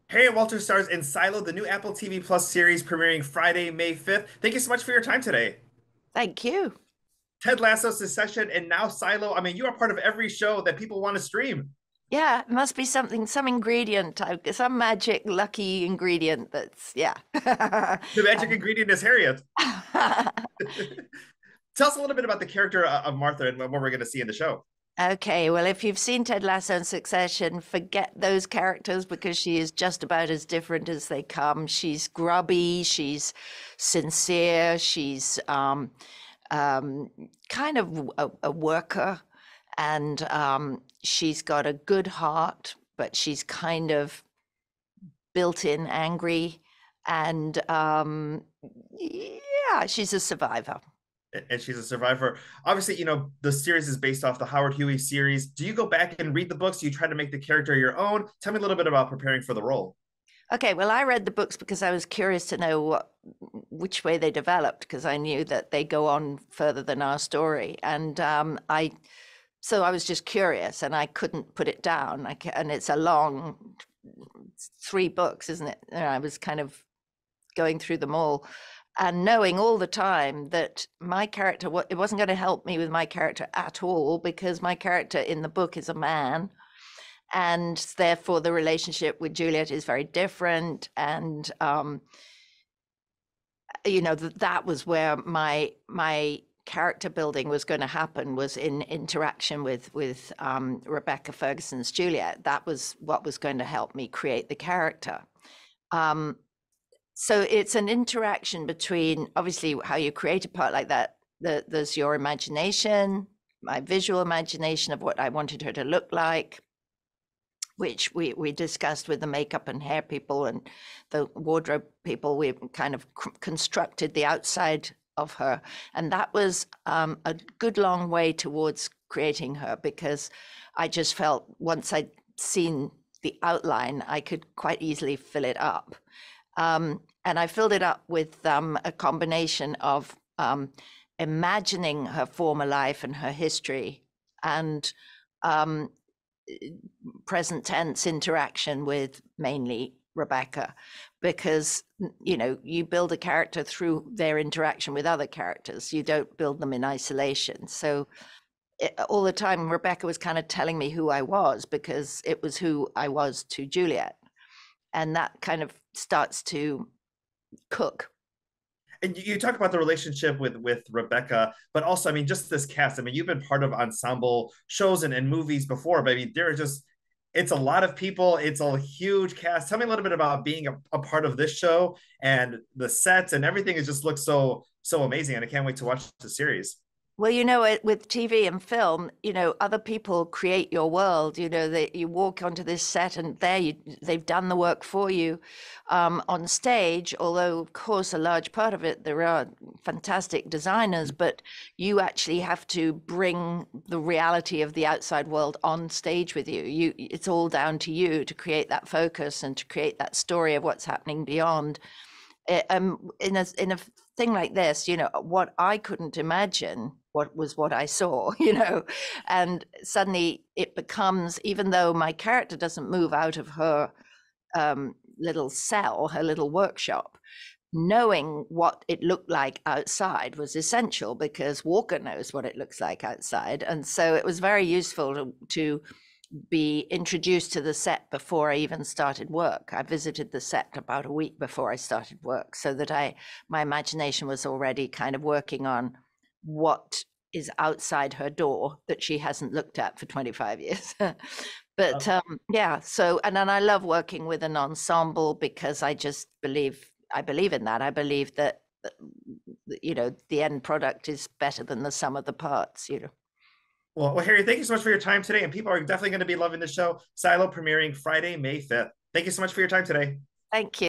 Harriet Walter stars in Silo, the new Apple TV Plus series premiering Friday, May 5th. Thank you so much for your time today. Thank you. Ted Lasso Succession and now Silo. I mean, you are part of every show that people want to stream. Yeah, it must be something, some ingredient, some magic lucky ingredient that's, yeah. The magic ingredient is Harriet. Tell us a little bit about the character of Martha and what we're going to see in the show. Okay, well, if you've seen Ted Lasso and Succession, forget those characters because she is just about as different as they come. She's grubby, she's sincere, she's um, kind of a worker, and she's got a good heart, but she's kind of built in angry. And yeah, she's a survivor. And she's a survivor. Obviously, the series is based off the Howard Huey series. Do you go back and read the books? Do you try to make the character your own? Tell me a little bit about preparing for the role. Okay, well, I read the books because I was curious to know which way they developed because I knew that they go on further than our story, and so I was just curious, and I couldn't put it down. And it's a long 3 books, isn't it? And I was kind of going through them all, and knowing all the time that my character, it wasn't going to help me with my character at all because my character in the book is a man, and therefore the relationship with Juliet is very different. And that was where my character building was going to happen, was in interaction with Rebecca Ferguson's Juliet. That was what was going to help me create the character. So it's an interaction between, obviously, how you create a part like that. There's your imagination, my visual imagination of what I wanted her to look like, which we discussed with the makeup and hair people and the wardrobe people. We kind of constructed the outside of her. And that was a good long way towards creating her, because I just felt once I'd seen the outline, I could quite easily fill it up. And I filled it up with a combination of imagining her former life and her history, and present tense interaction with mainly Rebecca, because you build a character through their interaction with other characters. You don't build them in isolation. So all the time Rebecca was kind of telling me who I was, because it was who I was to Juliet, and that kind of starts to cook. And you talk about the relationship with Rebecca, but also, I mean, just this cast. I mean, you've been part of ensemble shows and movies before, but I mean, there are just it's a lot of people. It's a huge cast. Tell me a little bit about being a part of this show and the sets and everything. It just looks so amazing, and I can't wait to watch the series. Well, with TV and film, other people create your world. That you walk onto this set, and they've done the work for you on stage. Although, of course, a large part of it, there are fantastic designers, but you actually have to bring the reality of the outside world on stage with you. It's all down to you to create that focus and to create that story of what's happening beyond. In a thing like this, what I couldn't imagine what I saw, and suddenly it becomes, even though my character doesn't move out of her little cell, her little workshop, knowing what it looked like outside was essential, because Walker knows what it looks like outside. And so it was very useful to be introduced to the set before I even started work. I visited the set about a week before I started work, so that my imagination was already kind of working on what is outside her door that she hasn't looked at for 25 years. But yeah, so, and then I love working with an ensemble, because I believe in that. I believe that the end product is better than the sum of the parts. Well, Harry, thank you so much for your time today, and people are definitely going to be loving the show. Silo premiering Friday, May 5th. Thank you so much for your time today. Thank you.